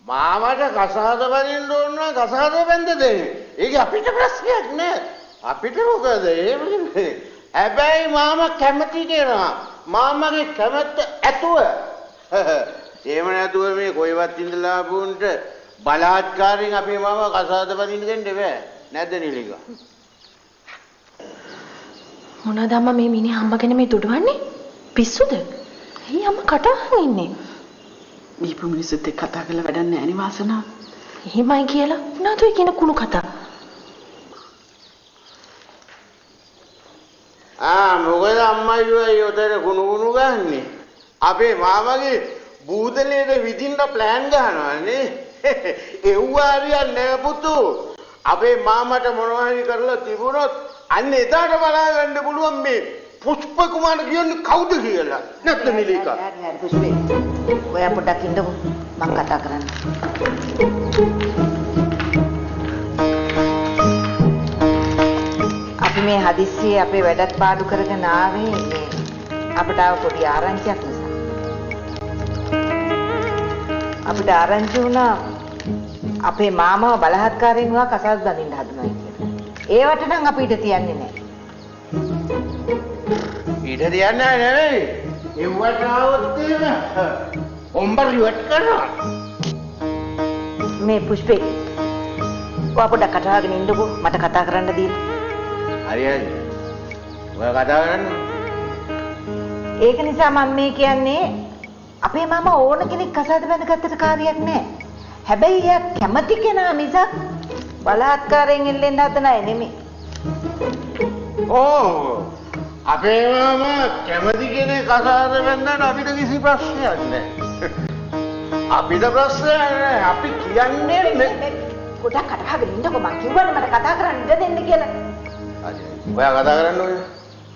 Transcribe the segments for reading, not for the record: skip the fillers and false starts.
මාමට කසාද බඳින්න ඕන නම් කසාද බඳ දෙන්න. ඒක අපිට ප්‍රශ්නයක් නෑ. අපිට මොකද ඒ හැබැයි මාමා කැමති දෙනවා. මාමගේ කැමැත්ත ඇතුව. එහෙම නැතුව මේ කොයිවත් ඉඳලා වුන්ට බලාත්කාරයෙන් අපේ මාමා කසාද බඳින්න දෙන්න බෑ. නැද්ද නිලිකා? මොනවාද අම්මා මේ මිනිහ හම්බගෙන මේ දුඩවන්නේ? පිස්සුද? ඇයි අම්මා කටහන් ඉන්නේ? දීපු මිනිස්සුත් එක්ක කතා කරලා වැඩක් නැහැ නේ වාසනාව. එහෙමයි කියලා මොනවද ඔය කියන කුණු කතා? මොකද අම්මයි ඔය උතර කුණු ගන්නේ? අපේ මාමගේ බූදලේට විදින්න ප්ලෑන් ගන්නවානේ. එව්ව හරියන්නේ නැහැ පුතු. අපේ මාමට මොනවා හරි කරලා තිබුණොත් අන්න එදාට බලා ගන්න පුළුවන් මේ පුෂ්ප කුමාර කියන්නේ කවුද කියලා. නැත්ද නිලිකා? හරි පුෂ්පේ. ඔයා පොඩ්ඩක් ඉන්නකෝ මම කතා කරන්න. අපි මේ හදිස්සියේ අපේ වැඩත් පාඩු කරගෙන ආවේ මේ අපිට ආව පොඩි ආරංචියක් නිසා. අපිට ආරංචි වුණා අපේ මාමා බලහත්කාරයෙන් වා කසාද බඳින්න හදනවා කියලා. ඒවට නම් අපි ඉඩ තියන්නේ නැහැ. ඉඩ තියන්නේ නෙවෙයි. ඒවට આવොත් එහෙම ඔම්බර් ඉවත් කරනවා. මේ පුෂ්පේ ඔයා පොඩ්ඩක් කතාවගෙන ඉන්නකෝ මට කතා කරන්න දීලා. හරි හරි. ඔයා කතා කරන්න. ඒක නිසා මම මේ කියන්නේ අපේ මාමා ඕන කෙනෙක් කසාද බැඳගත්තට කාර්යයක් නැහැ. හැබැයි එයා කැමති කෙනා මිසක් බලහත්කාරයෙන් එල්ලෙන්න හදන අය නෙමෙයි. අපේ මාමා කැමති කෙනෙක් කසාද බැඳන්න අපිට කිසි ප්‍රශ්නයක් නැහැ. අපිට ප්‍රශ්නයක් නැහැ. අපි කියන්නේ නේ. පොඩ්ඩක් කතාවගෙන ඉන්නකෝ මම කිව්වනේ මට කතා කරන්න ඉඩ දෙන්න කියලා. ඔයා කතා කරන්න ඕනේ.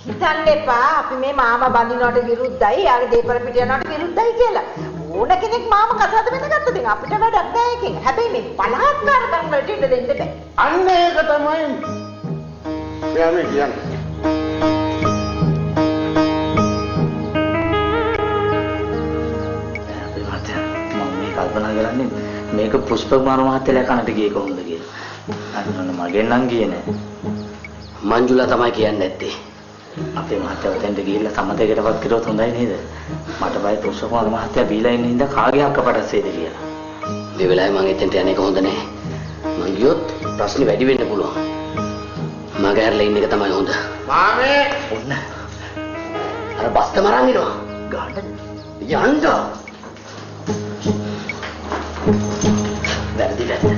හිතන්න එපා අපි මේ මාමා බඳිනවට විරුද්ධයි යාගේ දේපල පිට යනවට විරුද්ධයි කියලා. ඕන කෙනෙක් මාමා කසාද බැඳගත්තද අපිට වැඩක් නැහැ එකෙන්. හැබැයි මේ බලහත්කාර කරන වලට ඉඩ දෙන්න බෑ. අන්න ඒක තමයි. මෙයා මේ කියන්නේ. අපේ මහත්තයා මම මේ කල්පනා කරන්නේ මේක පුෂ්ප කුමාර මහත්තයලා කනට ගියේ කොහොමද කියලා. අන්න මගෙන් නම් ගියේ නෑ. මංජුලා තමයි කියන්නේ නැත්තේ. අපේ මහත්තයා උතෙන්ට ගිහිල්ලා සමතේකටවත් කිරුවොත් හොඳයි නේද? මට බය පුෂ්ප කුමාර මහත්තයා බීලා ඉන්න හින්දා කාගේ හක්ක පටස්සේද කියලා. මේ වෙලාවේ මං එතෙන්ට යන්නේ කොහොඳ නෑ. මං ගියොත් ප්‍රශ්නේ වැඩි වෙන්න පුළුවන්. මගේ හැරලා ඉන්න එක තමයි හොඳ. මාමේ ඔන්න. අර බස්ත මරන් ඉනවා. ගාඩ යන්න. වැරදි වැරදි.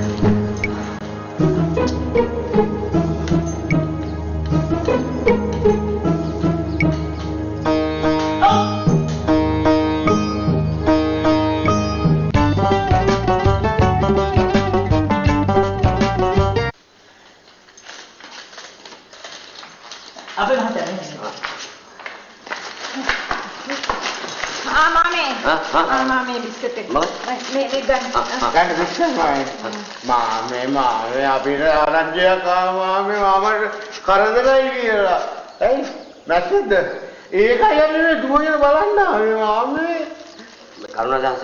අපේ මහත්තයා මාමේ බිස්කට් එක මේ ගන්න ගන්න බිස්කට් මාමේ අපිට ආරංචියක් මාමේ මාමට කරදරයි කියලා. ඇයි නැත්ද? ඒකයි යන්නේ දුවගෙන බලන්න ආවේ මාමේ. කරුණාදාස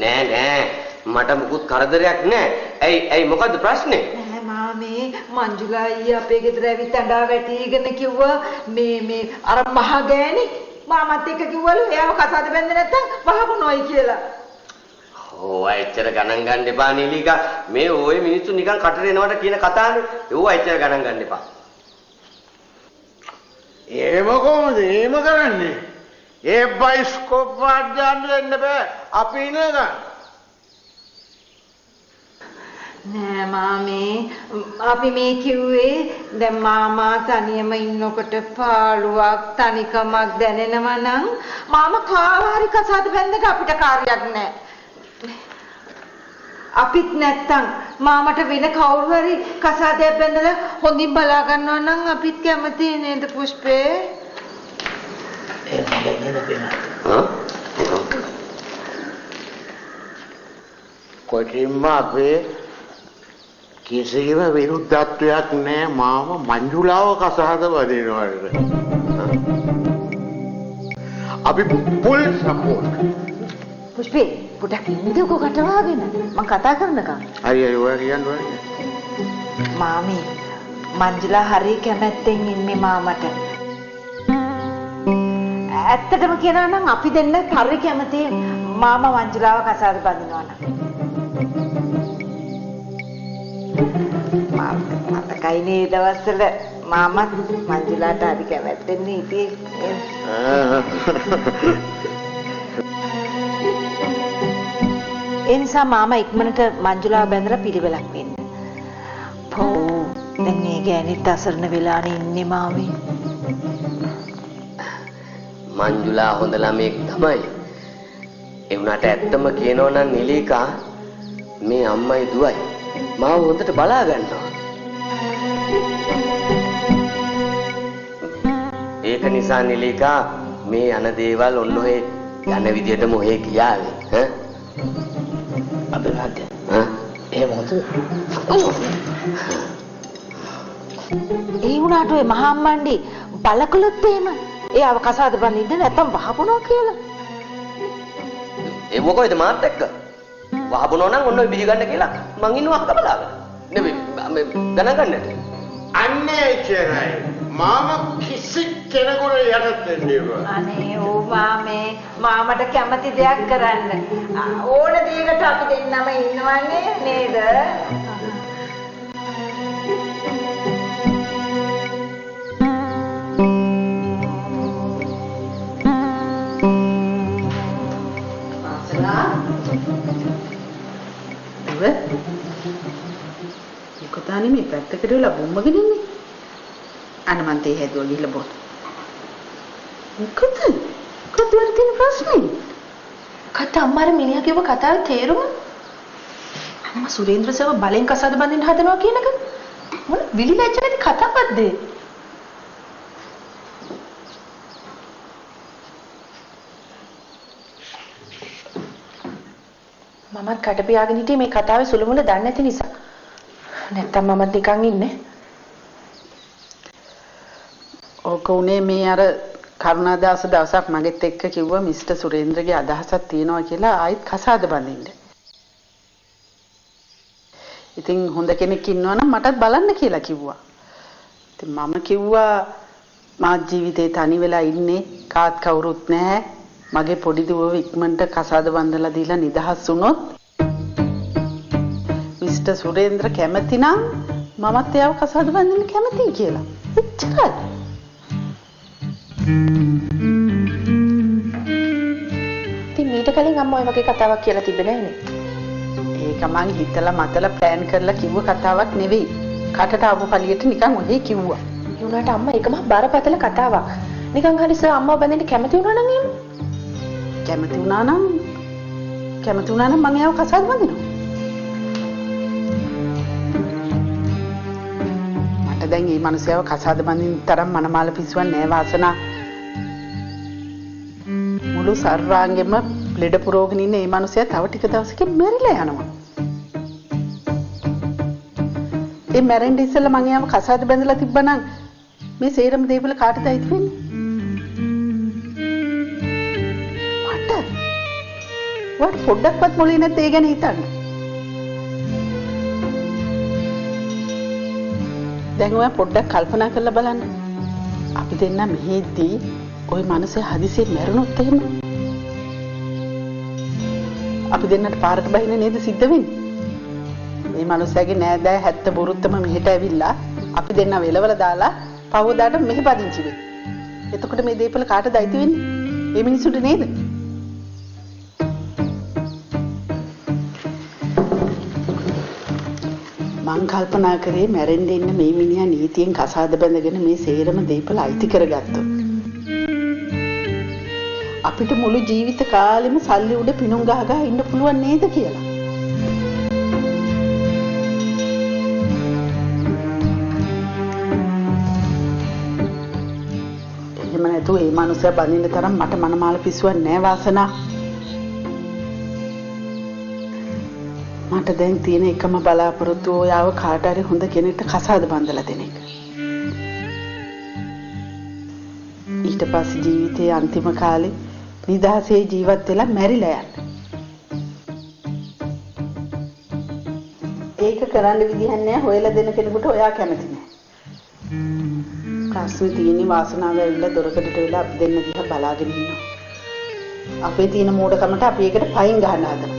නෑ මට මුකුත් කරදරයක් නෑ. ඇයි මොකද්ද ප්‍රශ්නේ? මාමේ මංජුලා ඊයේ අපේ ගෙදර ඇවිත් අඬා වැටිගෙන කිව්වා මේ අර මහ ගෑණි මාමත් එක්ක කිව්වලු එයාව කසාද බැඳ නැත්තම් වහකුනොයි කියලා. එච්චර ගණන් ගන්න එපා නීලිකා. මේ ඔය මිනිස්සු නිකන් කටට එනවට කියන කතානේ. ඒවා එච්චර ගණන් ගන්න එපා. එහෙම කොහොමද එහෙම කරන්නේ? ඒ බයිස්කෝප් වාඩ් ගන්න දෙන්න බෑ. අපි ඉන්නේ ගන්න. නෑ මාමේ අපි මේ කිව්වේ දැන් මාමා තනියම ඉන්නකොට පාළුවක් තනිකමක් දැනෙනවා නම් මාමා කාහරි කසාද බැඳක අපිට කාර්යයක් නෑ. අපිත් නැත්තම් මාමට වෙන කවුරු හරි කසාදයක් බැඳලා හොඳින් බලා ගන්නවා නම් අපිත් කැමතියි නේද පුෂ්පේ? කොටින්ම අපේ කිසිම විරුද්ධත්වයක් නෑ මාම මංජුලාව කසාද බඳිනවට. අපි පුල් සපෝට්. පුෂ්පේ පොඩක් ඉන්නකෝ කටවාගෙන මම කතා කරනකම්. හරි හරි ඔයා කියන්න ඕනේ. මාමි මංජුලා හරි කැමැත්තෙන් ඉන්නේ මාමට. ඇත්තටම කියනවා නම් අපි දෙන්න හරි කැමති මාමා මංජුලාව කසාද බඳිනවා නම්. මතකයි මේ දවස්වල මාමත් මංජුලාට හරි කැමැත්තෙන් හිටියේ. ඒ නිසා මාමා ඉක්මනට මංජුලාව බැඳලා පිළිවෙලක් දෙන්න. පෝ දැන් මේ ගෑනිත් අසරණ වෙලානේ ඉන්නේ මාමි. මංජුලා හොඳ ළමෙක් තමයි. ඒ වුණාට ඇත්තම කියනවා නම් නිලීකා මේ අම්මයි දුවයි මාව හොඳට බලා ගන්නවා. ඒක නිසා නිලීකා මේ යන දේවල් ඔන්න ඔය යන විදියටම ඔහෙ කියාවේ ඈ අපේ මාත්‍ය එහෙම හොඳ ඒ වුණාට ඔය මහා අම්මන්ඩි බලකලොත් එහෙම එයාව කසාද බඳින්න නැත්තම් වහපුණා කියලා. ඒ මොකද මාත් එක්ක වහබුණා නම් ඔන්න ඔය බිහි ගන්න කියලා මං ඉන්නවා අහක බලාගෙන. නෙමෙයි ගණන් ගන්නට. අන්නේ ඉච්චරයි. මාම කිසි කෙනෙකුට යටත් වෙන්නේ නෑ. අනේ ඕ මාමේ මාමට කැමති දෙයක් කරන්න. ඕන දෙයකට අපි දෙන්නම ඉන්නවන්නේ නේද? මොකද මේ පැත්තකට වෙලා බොම්බගෙන ඉන්නේ? අන්න මන් තේ හැදුවා ගිහලා බොන්න. මොකද? කොහොමද තියෙන ප්‍රශ්නේ? කතා අම්මාර මිනිහා කිව්ව කතාවේ තේරුම අම්මා සුරේන්ද්‍ර සර්ව බලෙන් කසාද බඳින්න හදනවා කියන එක මොන විලිලැජ්ජ නැති කතාවක්ද? මමත් කට පියාගෙන හිටියේ මේ කතාවේ සුළුමුල දන්නේ නැති නිසා. නැත්තම් මමත් නිකන් ඉන්නේ. ඕක උනේ මේ අර කරුණාදාස දවසක් මගෙත් එක්ක කිව්වා මිස්ටර් සුරේන්ද්‍රගේ අදහසක් තියෙනවා කියලා ආයිත් කසාද බඳින්න. ඉතින් හොඳ කෙනෙක් ඉන්නවනම් මටත් බලන්න කියලා කිව්වා. ඉතින් මම කිව්වා මා ජීවිතේ තනි වෙලා ඉන්නේ කාත් කවුරුත් නැහැ. මගේ පොඩි දුවව ඉක්මනට කසාද බඳලා දීලා නිදහස් වුණොත් මිස්ටර් සුරේන්ද්‍ර කැමති නම් මමත් එයාව කසාද බඳින්න කැමතියි කියලා. එච්චරයි. ඉතින් මීට කලින් අම්මා ඔය වගේ කතාවක් කියලා තිබෙන්නේ නැහනේ. ඒක මං හිතලා මතලා ප්ලෑන් කරලා කිව්ව කතාවක් නෙවෙයි. කටට ආපු පළියට නිකන් ඔහේ කිව්වා. ඒ උනාට අම්මා ඒකම බරපතල කතාවක්. නිකන් හරි සර් අම්මව බඳින්න කැමති වුණා නම් එහෙම. කැමති වුණා නම් මං එයාව කසාද බඳිනවා. මට දැන් මේ මිනිහයව කසාද බඳින්න තරම් මනමාල පිස්සුවක් නෑ වාසනා. මුළු සර්වාංගෙම ලෙඩ පුරෝගෙන ඉන්න මේ මිනිහයා තව ටික දවසකින් මැරිලා යනවා. ඒ මැරෙන්න ඉස්සෙල්ලා මං එයාව කසාද බඳලා තිබ්බනම් මේ සේරම දේවල් කාටද අයිති වෙන්නේ? මට පොඩ්ඩක්වත් මොලේ නැත්තේ ඒ ගැන හිතන්න. දැන් ඔයා පොඩ්ඩක් කල්පනා කරලා බලන්න. අපි දෙන්න මෙහෙදී ওই මනසේ හදිසියෙන් මැරුණොත් එහෙම අපි දෙන්නට පාරක බහින්න නේද සිද්ධ වෙන්නේ? මේ මනුස්සයාගේ නෑදෑ 70 බුරුත්තම මෙහෙට ඇවිල්ලා අපි දෙන්න වෙලවල දාලා පහවදාට මෙහෙ පදිංචි වෙයි. එතකොට මේ දීපල කාටද අයිති වෙන්නේ? මේ මිනිසුන්ට නේද? මං කල්පනා කරේ මැරෙන්න ඉන්න මේ මිනිහා නීතියෙන් කසාද බැඳගෙන මේ සේරම දීපල අයිති කරගත්තොත් අපිට මුළු ජීවිත කාලෙම සල්ලි උඩ පිණුම් ගහගා ඉන්න පුළුවන් නේද කියලා. එහෙම නැතුව මේ මනුස්සයා බඳින්න තරම් මට මනමාල පිස්සුවක් නෑ වාසනා. මට දැන් තියෙන එකම බලාපොරොත්තුව ඔයාව කාට හරි හොඳ කෙනෙක්ට කසාද බඳලා දෙන එක. ඊට පස්සේ ජීවිතයේ අන්තිම කාලේ නිදහසේ ජීවත් වෙලා මැරිලා යන්න. කරන්න විදිහක් නැහැ. හොයලා දෙන කෙනෙකුට ඔයා කැමති නැහැ. ප්‍රශ්නේ තියෙන්නේ වාසනාව ඇවිල්ලා දොරකඩට වෙලා අපි දෙන්න දිහා බලාගෙන ඉන්නවා. අපේ තියෙන මෝඩකමට අපි ඒකට පයින් ගහන්න හදනවා.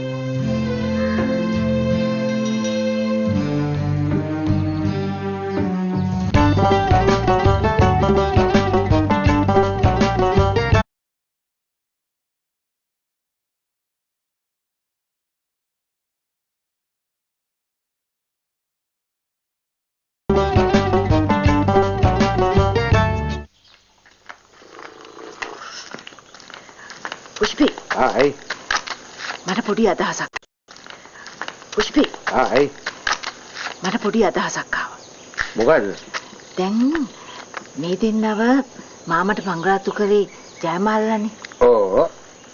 පුෂ්පි ඇයි මට පොඩි අදහසක්. පුෂ්පි ඇයි මට පොඩි අදහසක් ආවා. මොකද දැන් මේ දෙන්නව මාමට මංගලාතු කරේ ජයමාලලානේ. ඕ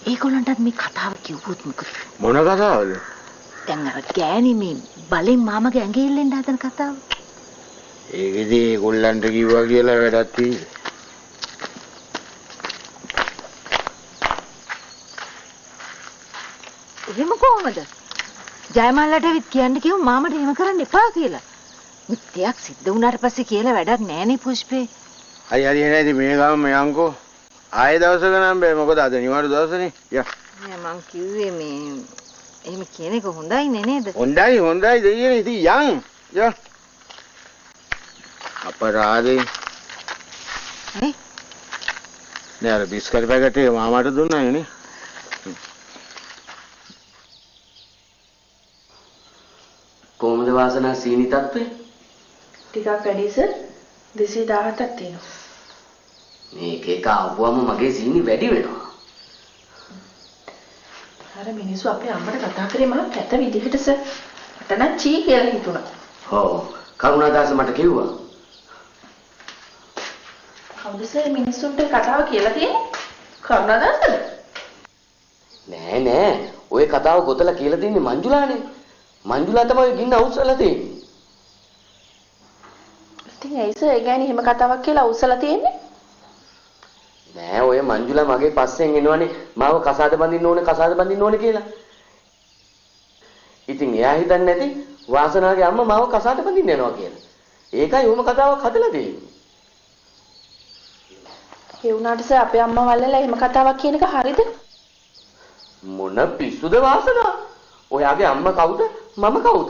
ඒගොල්ලන්ටත් මේ කතාව කිව්වොත් මොකද? මොන කතාවද? දැන් අර ගෑණි මේ බලෙන් මාමගේ ඇඟේ ඉල්ලෙන්න හදන කතාව. ඒකෙදි ඒගොල්ලන්ට කිව්වා කියලා වැඩක් තියෙන්නේ. එහෙම කොහමද? ජයමාලට ඇවිත් කියන්න කිව්ව මාමට එහෙම කරන්න එපා කියලා. මුත්‍යක් සිද්ධ වුණාට පස්සේ කියලා වැඩක් නෑනේ පුෂ්පේ. හරි නේද මේ ගම යන්කෝ. ආයෙ දවසක නම් බෑ මොකද අද නිවාඩු දවසනේ. යා. නෑ මං කිව්වේ මේ එහෙම කියන එක හොඳයිනේ නේද? හොඳයි දෙයියනේ ඉතින් යන්. යා. අපරාධේ. නේ? නෑ අර බිස්කට් පැකට් එක මාමාට දුන්නානේ නේ. කොහොමද වාසනා සීනි තත්ත්වය? ටිකක් වැඩි සර් 218ක් තියෙනවා. මේක එක ආවම මගේ සීනි වැඩි වෙනවා. අර මිනිස්සු අපේ අම්මට කතා කරේ මම කැත විදිහට සර්. මට නම් චී කියලා හිතුණා. ඔව් කරුණාදාස මට කිව්වා. කවුද සර් මිනිස්සුන්ට කතාව කියලා තියෙන්නේ? කරුණාදාසද? නෑ ඔය කතාව ගොතලා කියලා දෙන්නේ මංජුලානේ. මංජුලා තමයි ගින්න අවුස්සලා තියෙන්නේ. ඉතින් ඇයි සර් ඒ ගෑණි එහෙම කතාවක් කියලා අවුස්සලා තියෙන්නේ? නෑ ඔය මංජුලා මගේ පස්සෙන් එනවනේ මාව කසාද බඳින්න ඕනේ කියලා. ඉතින් එයා හිතන්නේ නැති වාසනාගේ අම්මා මාව කසාද බඳින්න යනවා කියලා. ඒකයි ඔහොම කතාවක් හදලා දෙන්නේ. ඒ වුණාට සර් අපේ අම්මා වල්ලලා එහෙම කතාවක් කියන එක හරිද? මොන පිස්සුද වාසනා? ඔයාගේ අම්මා කවුද? මම කවුද?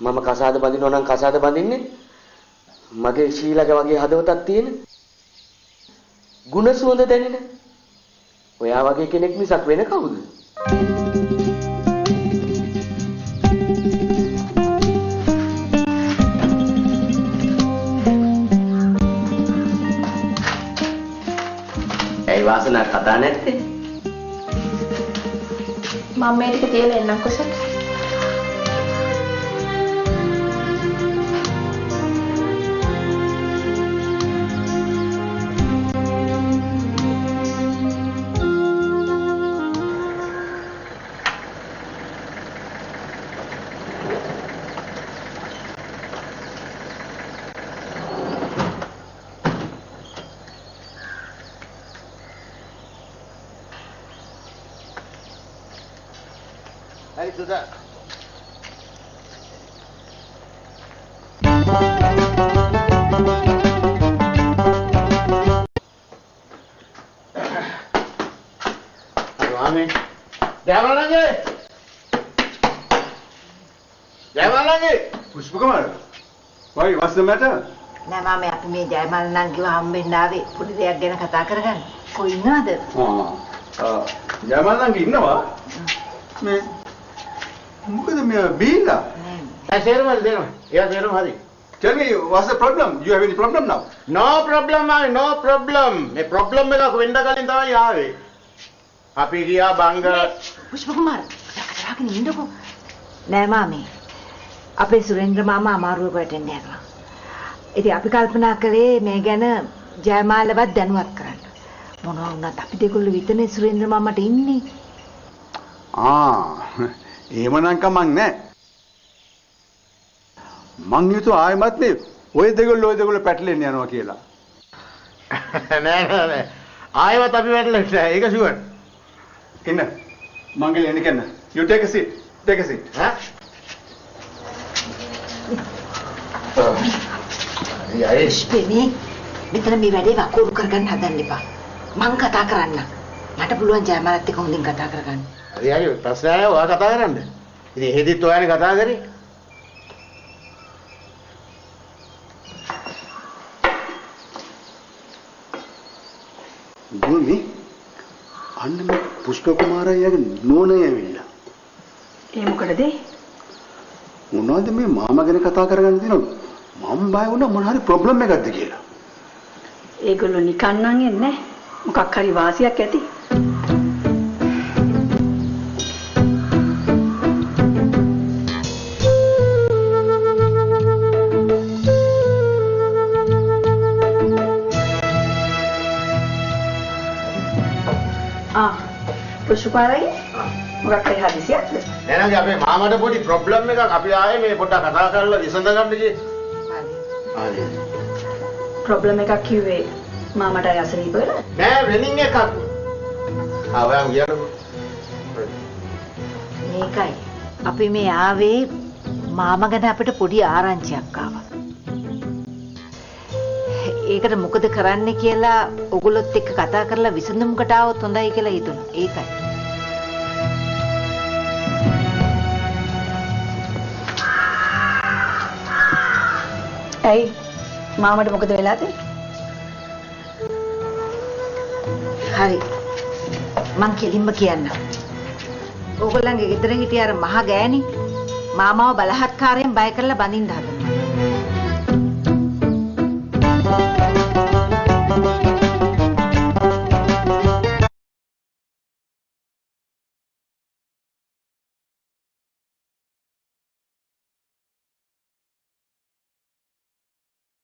මම කසාද බඳිනවා නම් කසාද බඳින්නේ මගේ ශීලක වගේ හදවතක් තියෙන ගුණ සුවඳ දැනෙන ඔයා වගේ කෙනෙක් මිසක් වෙන කවුද? ඒ වාසනා කතා නැත්තේ? මම මේ ටික තියලා එන්නම්කෝ සර්. හරි Suda. Rame. Jayamalange. Pushpakumar, why? What's the matter? නෑ මාමේ අපි මේ ජයමාල නංගිව හම්බෙන්න ආවේ පොඩි දෙයක් ගැන කතා කරගන්න. කොයි ඉන්නවද? Jayamalange innawa? Me. මොකද මේ බීලා? සේරම දෙනවා. එයා සේරම හරි. Tell me, what's the problem? You have any problem now? No problem, man, no problem. මේ problem එකක් වෙන්න කලින් තමයි ආවේ. අපි ගියා බංග පුෂ්පකුමාර කතාවකින් ඉන්නකෝ. නෑ මාමේ. අපේ සුරේන්ද්‍ර මාමා අමාරුවක වැටෙන්න යනවා. ඉතින් අපි කල්පනා කළේ මේ ගැන ජයමාලවත් දැනුවත් කරන්න. මොනවා වුණත් අපි දෙකොල්ල විතරනේ සුරේන්ද්‍ර මාමට ඉන්නේ. එහෙමනම් කමක් නැහැ. මං හිතුව ආයෙමත් මේ ඔය දෙකොල්ල පැටලෙන්න යනවා කියලා. නෑ. ආයෙවත් අපි වැටලෙන්නේ නැහැ. ඒක ෂුවර්. ඉන්න. මංගල එන්න කියන්න. You take a seat. Take a seat. ඈ? හරි අය පුෂ්පේ මෙතන මේ වැඩේ වකුරු කරගන්න හදන්න එපා. මං කතා කරන්න. මට පුළුවන් ජයමාලත් එක්ක හොඳින් කතා කරගන්න. හරි අය ප්‍රශ්න නැහැ ඔයා කතා කරන්න. ඉතින් එහෙදිත් ඔයානේ කතා කරේ. භූමි අන්න මේ පුෂ්ප කුමාරයාගේ නෝනය ඇවිල්ලා. ඒ මොකටද? මොනවද මේ මාමා ගැන කතා කරගන්න තියෙනවද? මම බය වුණා මොන හරි ප්‍රොබ්ලම් එකක්ද කියලා. ඒගොල්ලෝ නිකන් නම් එන්නේ මොකක් හරි වාසියක් ඇති. පුෂ්පාරයි මොකක් හරි හදිසියක්ද? නෑ නංගි අපේ මාමට පොඩි ප්‍රොබ්ලම් එකක් අපි ආයේ මේ පොඩ්ඩක් කතා කරලා විසඳ ගන්න කියේ. හරි. ප්‍රොබ්ලම් එකක් කිව්වේ මාමට අසනීප වෙලා? නෑ වෙනින් එකක්. ඔයාම කියන්නකෝ. මේකයි. අපි මේ ආවේ මාමා ගැන අපිට පොඩි ආරංචියක් ආවා. ඒකට මොකද කරන්න කියලා ඔගොල්ලොත් එක්ක කතා කරලා විසඳුමකට ආවොත් හොඳයි කියලා හිතුණා. ඒකයි. ඇයි මාමට මොකද වෙලා තියෙන්නේ? හරි. මං කෙලින්ම කියන්න. ඕගොල්ලන්ගේ ගෙදර හිටිය අර මහ ගෑණි මාමාව බලහත්කාරයෙන් බය කරලා බඳින්න හදනවා.